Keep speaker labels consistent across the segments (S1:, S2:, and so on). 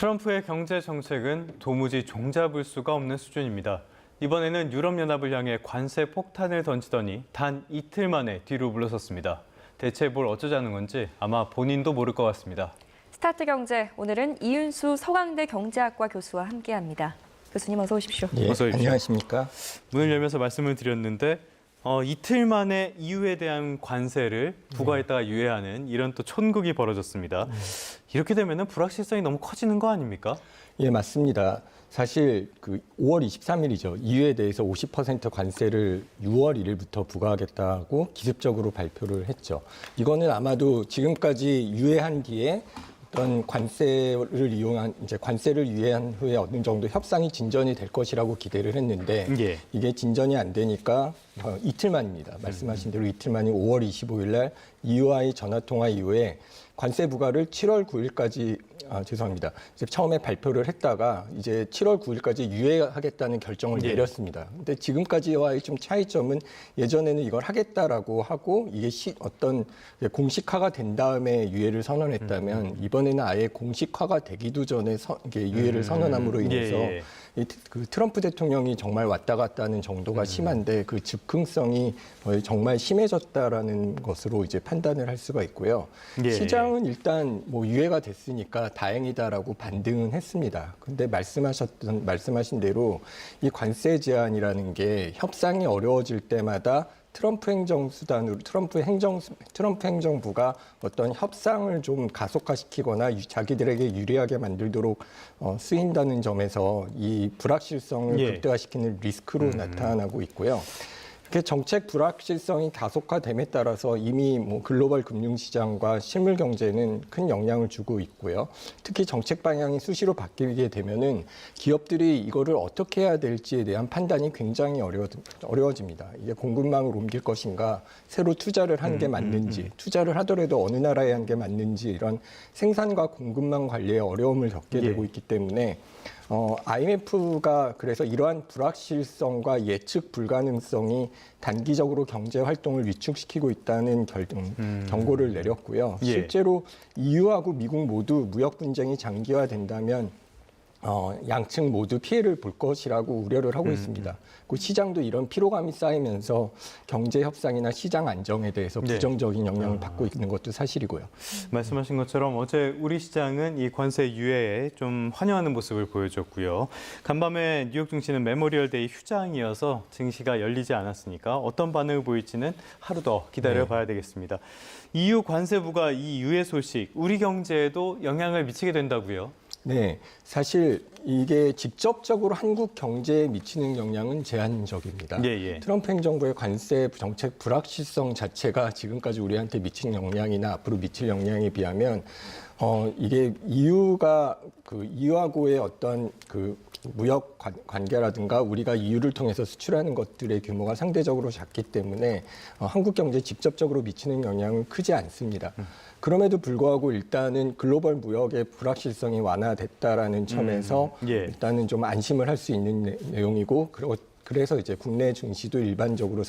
S1: 트럼프의 경제 정책은 도무지 종잡을 수가 없는 수준입니다. 이번에는 유럽연합을 향해 관세 폭탄을 던지더니 단 이틀 만에 뒤로 물러섰습니다. 대체 뭘 어쩌자는 건지 아마 본인도 모를 것 같습니다.
S2: 스타트 경제, 오늘은 이윤수 서강대 경제학과 교수와 함께합니다. 교수님 어서 오십시오.
S3: 예,
S1: 어서 오십시오.
S3: 안녕하십니까? 문을
S1: 열면서 말씀을 드렸는데 이틀 만에 EU에 대한 관세를 부과했다가 유예하는 이런 또 촌극이 벌어졌습니다. 이렇게 되면 불확실성이 너무 커지는 거 아닙니까?
S3: 예, 맞습니다. 사실 그 5월 23일이죠. EU에 대해서 50% 관세를 6월 1일부터 부과하겠다고 기습적으로 발표를 했죠. 이거는 아마도 지금까지 유예한 뒤에 어떤 관세를 유예한 후에 어느 정도 협상이 진전이 될 것이라고 기대를 했는데
S1: 예.
S3: 이게 진전이 안 되니까 이틀 만입니다. 말씀하신 대로 이틀 만인 5월 25일 날 EU와의 전화 통화 이후에 관세 부과를 7월 9일까지 죄송합니다. 이제 처음에 발표를 했다가 이제 7월 9일까지 유예하겠다는 결정을 내렸습니다. 근데 지금까지와의 좀 차이점은 예전에는 이걸 하겠다라고 하고 이게 어떤 공식화가 된 다음에 유예를 선언했다면 이번에는 아예 공식화가 되기도 전에 이게 유예를 선언함으로 인해서 그 트럼프 대통령이 정말 왔다 갔다 하는 정도가 심한데 그 즉흥성이 정말 심해졌다라는 것으로 이제 판단을 할 수가 있고요. 시장은 일단 뭐 유예가 됐으니까 다행이다라고 반등은 했습니다. 근데 말씀하신 대로 이 관세 제한이라는 게 협상이 어려워질 때마다 트럼프 행정부가 어떤 협상을 좀 가속화시키거나 자기들에게 유리하게 만들도록 쓰인다는 점에서 이 불확실성을 극대화시키는 리스크로 나타나고 있고요. 이렇게 정책 불확실성이 가속화됨에 따라서 이미 뭐 글로벌 금융시장과 실물 경제는 큰 영향을 주고 있고요. 특히 정책 방향이 수시로 바뀌게 되면은 기업들이 이거를 어떻게 해야 될지에 대한 판단이 굉장히 어려워집니다. 이게 공급망을 옮길 것인가, 새로 투자를 하는 게 맞는지, 투자를 하더라도 어느 나라에 하는 게 맞는지 이런 생산과 공급망 관리에 어려움을 겪게 되고 있기 때문에 IMF가 그래서 이러한 불확실성과 예측 불가능성이 단기적으로 경제 활동을 위축시키고 있다는 경고를 내렸고요. 실제로 EU하고 미국 모두 무역 분쟁이 장기화된다면 양측 모두 피해를 볼 것이라고 우려를 하고 있습니다. 그 시장도 이런 피로감이 쌓이면서 경제 협상이나 시장 안정에 대해서 부정적인 영향을 받고 있는 것도 사실이고요.
S1: 말씀하신 것처럼 어제 우리 시장은 이 관세 유예에 좀 환영하는 모습을 보여줬고요. 간밤에 뉴욕 증시는 메모리얼 데이 휴장이어서 증시가 열리지 않았으니까 어떤 반응을 보일지는 하루 더 기다려봐야 되겠습니다. EU 관세부가 이 유예 소식, 우리 경제에도 영향을 미치게 된다고요?
S3: 네, 사실 이게 직접적으로 한국 경제에 미치는 영향은 제한적입니다. 트럼프 행정부의 관세 정책 불확실성 자체가 지금까지 우리한테 미친 영향이나 앞으로 미칠 영향에 비하면 이게 EU하고의 어떤 그 무역 관계라든가 우리가 EU를 통해서 수출하는 것들의 규모가 상대적으로 작기 때문에 한국 경제에 직접적으로 미치는 영향은 크지 않습니다. 그럼에도 불구하고 일단은 글로벌 무역의 불확실성이 완화됐다라는 점에서 일단은 좀 안심을 할 수 있는 내용이고 그래서 이제 국내 증시도 일시적으로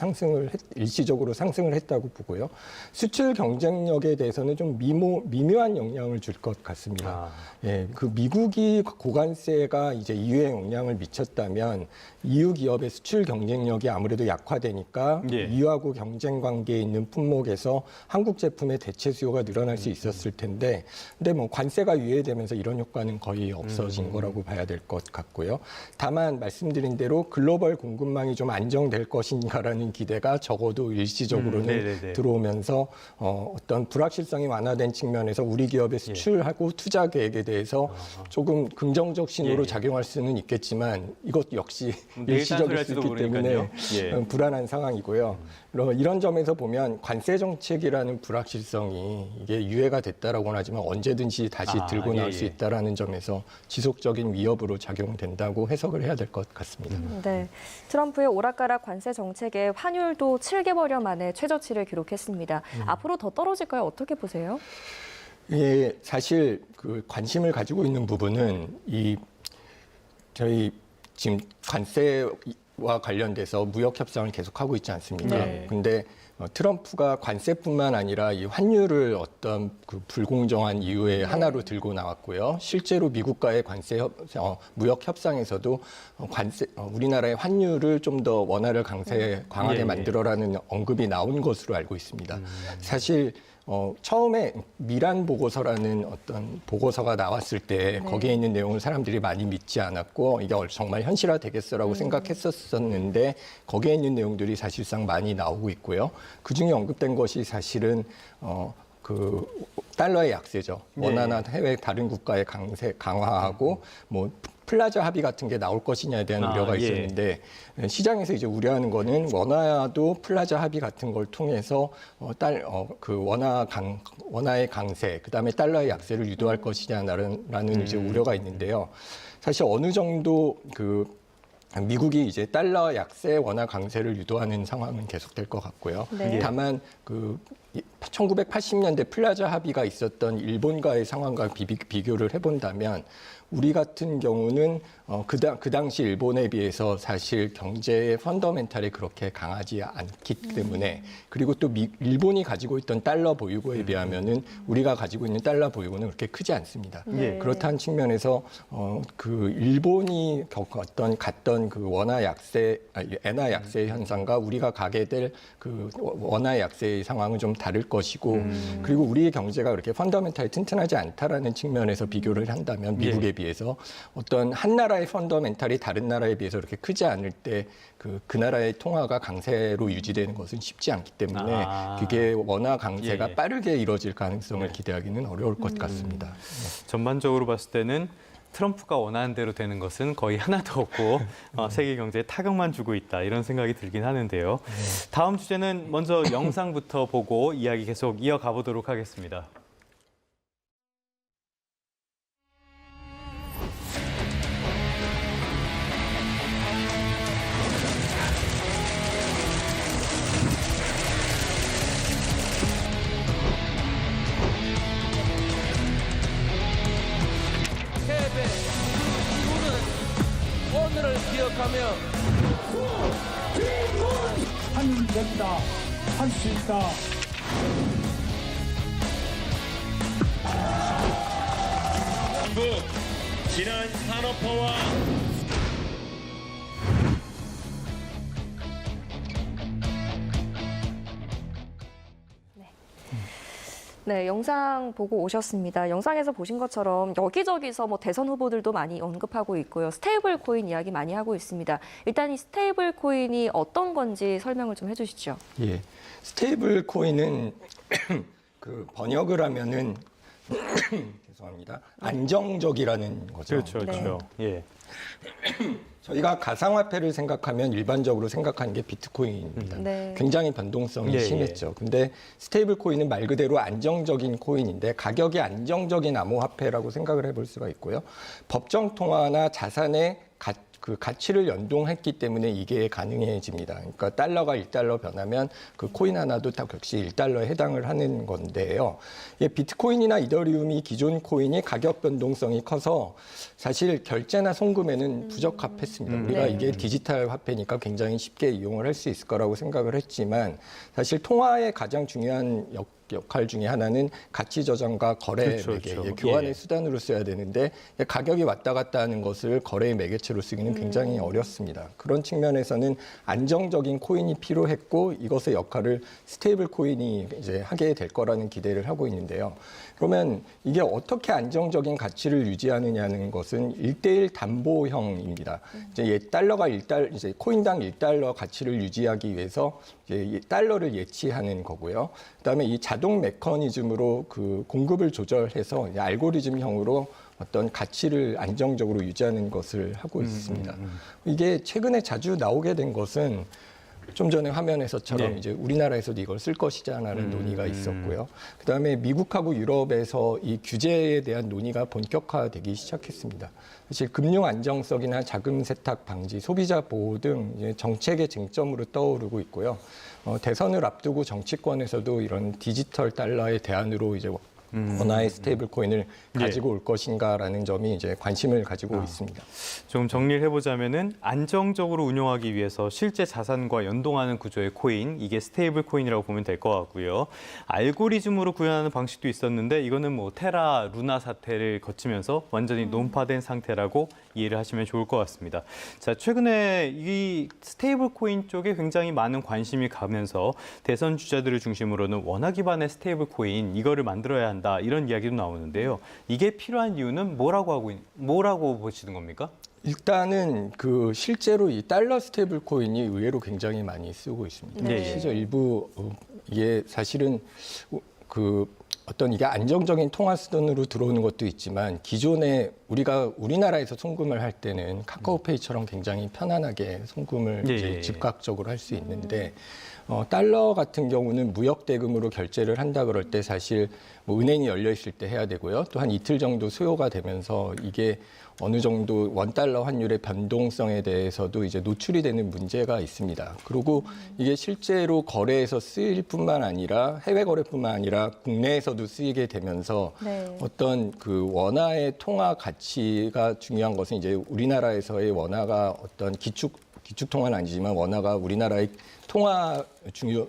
S3: 상승을 했다고 보고요. 수출 경쟁력에 대해서는 좀 미묘한 영향을 줄 것 같습니다. 그 미국이 고관세가 이제 EU에 영향을 미쳤다면 EU 기업의 수출 경쟁력이 아무래도 약화되니까 EU하고 경쟁 관계에 있는 품목에서 한국 제품의 대체 수요가 늘어날 수 있었을 텐데, 근데 뭐 관세가 유예되면서 이런 효과는 거의 없어진 거라고 봐야 될 것 같고요. 다만 말씀드린 대로 글로벌 공급망이 좀 안정될 것인가라는 기대가 적어도 일시적으로는 들어오면서 어떤 불확실성이 완화된 측면에서 우리 기업의 수출하고 투자 계획에 대해서 조금 긍정적 신호로 작용할 수는 있겠지만 이것 역시 일시적일 수 있기 때문에 불안한 상황이고요. 이런 점에서 보면 관세 정책이라는 불확실성이 이게 유예가 됐다라고는 하지만 언제든지 다시 들고 나올 수 있다라는 점에서 지속적인 위협으로 작용된다고 해석을 해야 될 것 같습니다.
S2: 네, 트럼프의 오락가락 관세 정책에 환율도 7개월여 만에 최저치를 기록했습니다. 앞으로 더 떨어질까요? 어떻게 보세요?
S3: 예, 사실 그 관심을 가지고 있는 부분은 저희 지금 관세 트럼프와 관련돼서 무역 협상을 계속하고 있지 않습니까?
S1: 네.
S3: 근데 트럼프가 관세뿐만 아니라 이 환율을 어떤 그 불공정한 이유의 하나로 들고 나왔고요. 실제로 미국과의 무역 협상에서도 우리나라의 환율을 좀 더 원화를 강하게 만들어라는 언급이 나온 것으로 알고 있습니다. 사실 처음에 미란 보고서라는 어떤 보고서가 나왔을 때 거기에 있는 내용을 사람들이 많이 믿지 않았고 이게 정말 현실화 되겠어라고 생각했었는데 거기에 있는 내용들이 사실상 많이 나오고 있고요. 그중에 언급된 것이 사실은 그 달러의 약세죠. 원화나 해외 다른 국가의 강화하고 뭐 플라자 합의 같은 게 나올 것이냐에 대한 우려가 있었는데 시장에서 이제 우려하는 거는 원화도 플라자 합의 같은 걸 통해서 그 원화의 강세, 그다음에 달러의 약세를 유도할 것이냐라는 이제 우려가 있는데요. 사실 어느 정도 미국이 이제 달러 약세, 원화 강세를 유도하는 상황은 계속될 것 같고요.
S2: 네.
S3: 다만 1980년대 플라자 합의가 있었던 일본과의 상황과 비교를 해본다면 우리 같은 경우는 그 당시 일본에 비해서 사실 경제의 펀더멘탈이 그렇게 강하지 않기 때문에 그리고 또 일본이 가지고 있던 달러 보유고에 비하면은 우리가 가지고 있는 달러 보유고는 그렇게 크지 않습니다.
S2: 네.
S3: 그렇다는 측면에서 일본이 갔던 그 엔화 약세 현상과 우리가 가게 될 그 원화 약세의 상황은 좀 다를 것이고 그리고 우리의 경제가 그렇게 펀더멘탈이 튼튼하지 않다라는 측면에서 비교를 한다면 미국에 비해서 어떤 한 나라의 펀더멘탈이 다른 나라에 비해서 그렇게 크지 않을 때 그 나라의 통화가 강세로 유지되는 것은 쉽지 않기 때문에 그게 원화 강세가 빠르게 이뤄질 가능성을 기대하기는 어려울 것 같습니다.
S1: 전반적으로 봤을 때는 트럼프가 원하는 대로 되는 것은 거의 하나도 없고 세계 경제에 타격만 주고 있다 이런 생각이 들긴 하는데요. 다음 주제는 먼저 영상부터 보고 이야기 계속 이어가 보도록 하겠습니다.
S4: 패배 그 이유는 오늘을 기억하며
S5: 하면 된다. 할 수 있다.
S6: 한국 진한 산업화와
S2: 네, 영상 보고 오셨습니다. 영상에서 보신 것처럼 여기저기서 뭐 대선 후보들도 많이 언급하고 있고요. 스테이블 코인 이야기 많이 하고 있습니다. 일단 이 스테이블 코인이 어떤 건지 설명을 좀 해주시죠.
S3: 예, 스테이블 코인은 그 번역을 하면은 죄송합니다. 안정적이라는 거죠.
S1: 그렇죠, 그렇죠. 예.
S3: 저희가 가상화폐를 생각하면 일반적으로 생각하는 게 비트코인입니다.
S2: 네.
S3: 굉장히 변동성이
S1: 예,
S3: 심했죠. 근데 스테이블 코인은 말 그대로 안정적인 코인인데 가격이 안정적인 암호화폐라고 생각을 해볼 수가 있고요. 법정 통화나 자산의 그 가치를 연동했기 때문에 이게 가능해집니다. 그러니까 달러가 1달러 변하면 그 코인 하나도 다 역시 1달러에 해당을 하는 건데요. 비트코인이나 이더리움이 기존 코인이 가격 변동성이 커서 사실 결제나 송금에는 부적합했습니다. 우리가 이게 디지털 화폐니까 굉장히 쉽게 이용을 할 수 있을 거라고 생각을 했지만 사실 통화의 가장 중요한 역할 중에 하나는 가치 저장과 거래 매개, 교환의 수단으로 써야 되는데 가격이 왔다 갔다 하는 것을 거래의 매개체로 쓰기는 굉장히 어렵습니다. 그런 측면에서는 안정적인 코인이 필요했고 이것의 역할을 스테이블 코인이 이제 하게 될 거라는 기대를 하고 있는데요. 그러면 이게 어떻게 안정적인 가치를 유지하느냐는 것은 1대1 담보형입니다. 이제 달러가 이제 코인당 1달러 가치를 유지하기 위해서 이제 달러를 예치하는 거고요. 그다음에 이 자동 메커니즘으로 그 공급을 조절해서 알고리즘형으로 어떤 가치를 안정적으로 유지하는 것을 하고 있습니다. 이게 최근에 자주 나오게 된 것은 좀 전에 화면에서처럼 이제 우리나라에서도 이걸 쓸 것이자라는 논의가 있었고요. 그다음에 미국하고 유럽에서 이 규제에 대한 논의가 본격화되기 시작했습니다. 사실 금융 안정성이나 자금 세탁 방지, 소비자 보호 등 이제 정책의 쟁점으로 떠오르고 있고요. 대선을 앞두고 정치권에서도 이런 디지털 달러의 대안으로 이제 원화의 스테이블 코인을 가지고 올 것인가라는 점이 이제 관심을 가지고 있습니다.
S1: 좀 정리를 해보자면은 안정적으로 운용하기 위해서 실제 자산과 연동하는 구조의 코인, 이게 스테이블 코인이라고 보면 될 것 같고요. 알고리즘으로 구현하는 방식도 있었는데 이거는 뭐 테라, 루나 사태를 거치면서 완전히 논파된 상태라고 이해를 하시면 좋을 것 같습니다. 자, 최근에 이 스테이블 코인 쪽에 굉장히 많은 관심이 가면서 대선 주자들을 중심으로는 원화 기반의 스테이블 코인 이거를 만들어야 한다 이런 이야기도 나오는데요. 이게 필요한 이유는 뭐라고 보시는 겁니까?
S3: 일단은 그 실제로 이 달러 스테이블 코인이 의외로 굉장히 많이 쓰고 있습니다.
S2: 네.
S3: 실제 일부 이게 사실은 그 어떤 이게 안정적인 통화 수단으로 들어오는 것도 있지만 기존에 우리가 우리나라에서 송금을 할 때는 카카오페이처럼 굉장히 편안하게 송금을 이제 즉각적으로 할 수 있는데 달러 같은 경우는 무역 대금으로 결제를 한다 그럴 때 사실 뭐 은행이 열려 있을 때 해야 되고요. 또 한 이틀 정도 소요가 되면서 이게 어느 정도 원달러 환율의 변동성에 대해서도 이제 노출이 되는 문제가 있습니다. 그리고 이게 실제로 거래에서 쓰일 뿐만 아니라 해외 거래뿐만 아니라 국내에서도 쓰이게 되면서
S2: 네.
S3: 어떤 그 원화의 통화 가치가 중요한 것은 이제 우리나라에서의 원화가 어떤 기축 통화는 아니지만 원화가 우리나라의 통화 주요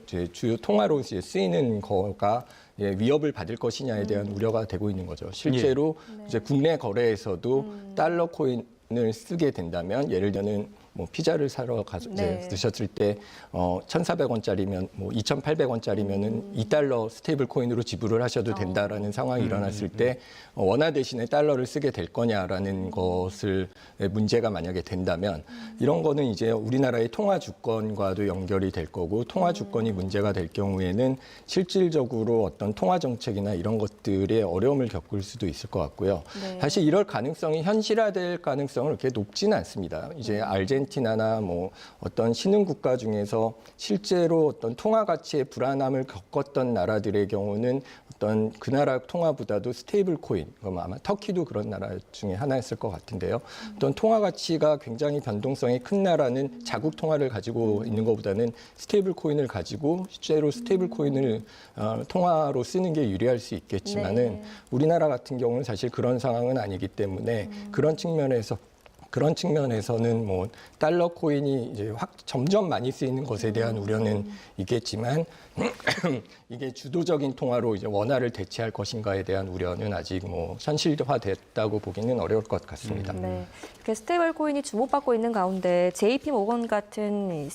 S3: 통화로 이제 쓰이는 거가 위협을 받을 것이냐에 대한 우려가 되고 있는 거죠. 실제로 이제 국내 거래에서도 달러 코인을 쓰게 된다면 예를 들면 뭐 피자를 사러
S2: 네.
S3: 드셨을 때 1,400원짜리면 뭐 2,800원짜리면은 2달러 스테이블 코인으로 지불을 하셔도 된다라는 상황이 일어났을 때 원화 대신에 달러를 쓰게 될 거냐라는 것을 문제가 만약에 된다면 이런 거는 이제 우리나라의 통화 주권과도 연결이 될 거고 통화 주권이 문제가 될 경우에는 실질적으로 어떤 통화 정책이나 이런 것들에 어려움을 겪을 수도 있을 것 같고요.
S2: 네.
S3: 사실 이럴 가능성이 현실화될 가능성은 그렇게 높지는 않습니다. 이제 아르헨티나나 뭐 어떤 신흥 국가 중에서 실제로 어떤 통화 가치의 불안함을 겪었던 나라들의 경우는 어떤 그 나라 통화보다도 스테이블 코인, 그럼 아마 터키도 그런 나라 중에 하나였을 것 같은데요. 어떤 통화 가치가 굉장히 변동성이 큰 나라는 자국 통화를 가지고 있는 것보다는 스테이블 코인을 가지고 실제로 스테이블 코인을 통화로 쓰는 게 유리할 수 있겠지만은
S2: 네.
S3: 우리나라 같은 경우는 사실 그런 상황은 아니기 때문에 그런 측면에서는 뭐 달러 코인이 이제 점점 많이 쓰이는 것에 대한 우려는 있겠지만 이게 주도적인 통화로 이제 원화를 대체할 것인가에 대한 우려는 아직 뭐 현실화됐다고 보기는 어려울 것 같습니다.
S2: 네, 이렇게 스테이블 코인이 주목받고 있는 가운데 JP 모건 같은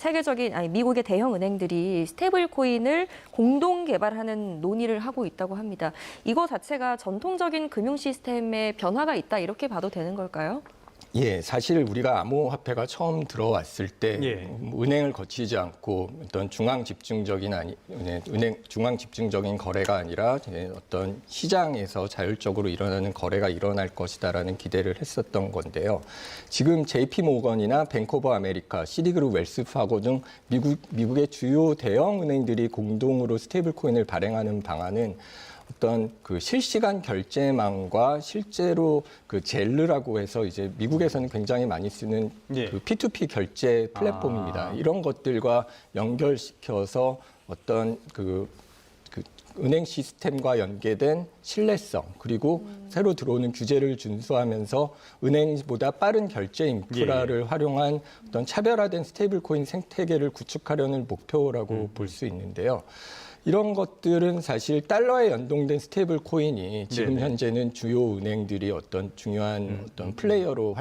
S2: 미국의 대형 은행들이 스테이블 코인을 공동 개발하는 논의를 하고 있다고 합니다. 이거 자체가 전통적인 금융 시스템에 변화가 있다 이렇게 봐도 되는 걸까요?
S3: 예, 사실 우리가 암호화폐가 처음 들어왔을 때 은행을 거치지 않고 어떤 중앙 집중적인 거래가 아니라 어떤 시장에서 자율적으로 일어나는 거래가 일어날 것이다라는 기대를 했었던 건데요. 지금 JP 모건이나 뱅크 오브 아메리카, 시티그룹 웰스파고 등 미국의 주요 대형 은행들이 공동으로 스테이블 코인을 발행하는 방안은 어떤 그 실시간 결제망과 실제로 그 젤르라고 해서 이제 미국에서는 굉장히 많이 쓰는 그 P2P 결제 플랫폼입니다. 이런 것들과 연결시켜서 어떤 그 은행 시스템과 연계된 신뢰성 그리고 새로 들어오는 규제를 준수하면서 은행보다 빠른 결제 인프라를 활용한 어떤 차별화된 스테이블 코인 생태계를 구축하려는 목표라고 볼 수 있는데요. 이런 것들은 사실 달러에 연동된 스테이블 코인이 지금 현재는 주요 은행들이 어떤 중요한 어떤 플레이어로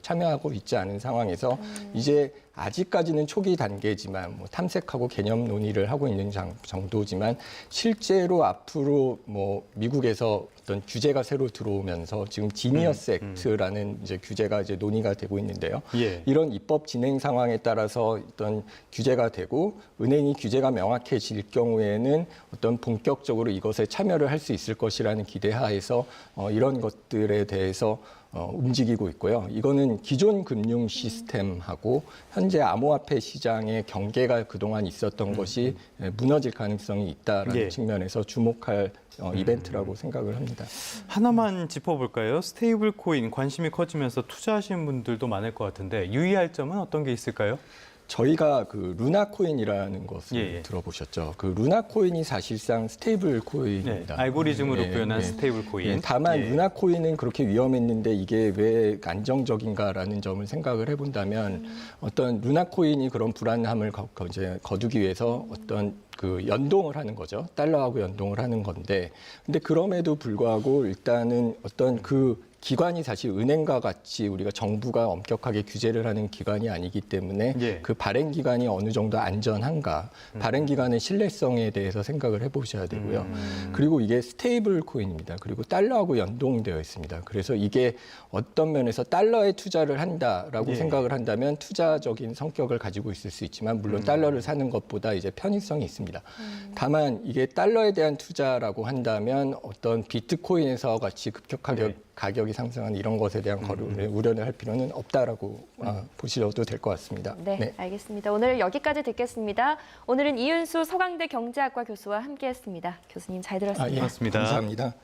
S3: 참여하고 있지 않은 상황에서 이제 아직까지는 초기 단계지만 뭐 탐색하고 개념 논의를 하고 있는 정도지만 실제로 앞으로 뭐 미국에서 어떤 규제가 새로 들어오면서 지금 지니어스 액트라는 이제 규제가 이제 논의가 되고 있는데요. 이런 입법 진행 상황에 따라서 어떤 규제가 되고 은행이 규제가 명확해질 경우에는 어떤 본격적으로 이것에 참여를 할 수 있을 것이라는 기대하에서 이런 것들에 대해서 움직이고 있고요. 이거는 기존 금융 시스템하고 현재 암호화폐 시장의 경계가 그동안 있었던 것이 무너질 가능성이 있다라는 측면에서 주목할 이벤트라고 생각을 합니다.
S1: 하나만 짚어볼까요? 스테이블 코인 관심이 커지면서 투자하시는 분들도 많을 것 같은데 유의할 점은 어떤 게 있을까요?
S3: 저희가 그 루나 코인이라는 것을
S1: 예.
S3: 들어보셨죠? 그 루나 코인이 사실상 스테이블
S1: 네,
S3: 코인입니다.
S1: 알고리즘으로 표현한
S3: 네.
S1: 스테이블 코인.
S3: 예, 다만
S1: 예.
S3: 루나 코인은 그렇게 위험했는데 이게 왜 안정적인가라는 점을 생각을 해본다면 어떤 루나 코인이 그런 불안함을 이제 거두기 위해서 어떤 그 연동을 하는 거죠. 달러하고 연동을 하는 건데, 근데 그럼에도 불구하고 일단은 어떤 그 기관이 사실 은행과 같이 우리가 정부가 엄격하게 규제를 하는 기관이 아니기 때문에
S1: 예.
S3: 그 발행 기관이 어느 정도 안전한가, 발행 기관의 신뢰성에 대해서 생각을 해보셔야 되고요. 그리고 이게 스테이블 코인입니다. 그리고 달러하고 연동되어 있습니다. 그래서 이게 어떤 면에서 달러에 투자를 한다라고
S1: 예.
S3: 생각을 한다면 투자적인 성격을 가지고 있을 수 있지만 물론 달러를 사는 것보다 이제 편의성이 있습니다. 다만 이게 달러에 대한 투자라고 한다면 어떤 비트코인에서 같이 급격하게
S1: 네.
S3: 가격이 상승하는 이런 것에 대한 우려를 할 필요는 없다라고 보셔도 될 것 같습니다.
S2: 네, 알겠습니다. 오늘 여기까지 듣겠습니다. 오늘은 이윤수 서강대 경제학과 교수와 함께했습니다. 교수님 잘 들었습니다.
S3: 예,
S1: 고맙습니다.
S3: 감사합니다.